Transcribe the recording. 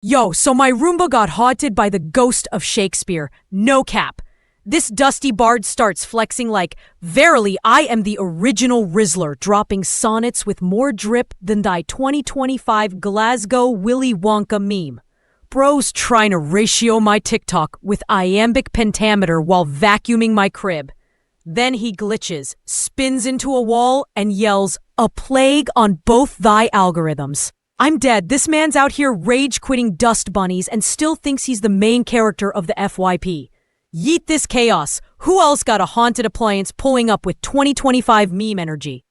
Yo, so my Roomba got haunted by the ghost of Shakespeare. No cap. This dusty bard starts flexing like, verily, I am the original Rizzler, dropping sonnets with more drip than thy 2025 Glasgow Willy Wonka meme. Bro's trying to ratio my TikTok with iambic pentameter while vacuuming my crib. Then he glitches, spins into a wall, and yells, "A plague on both thy algorithms." I'm dead. This man's out here rage-quitting dust bunnies and still thinks he's the main character of the FYP. Yeet this chaos. Who else got a haunted appliance pulling up with 2025 meme energy?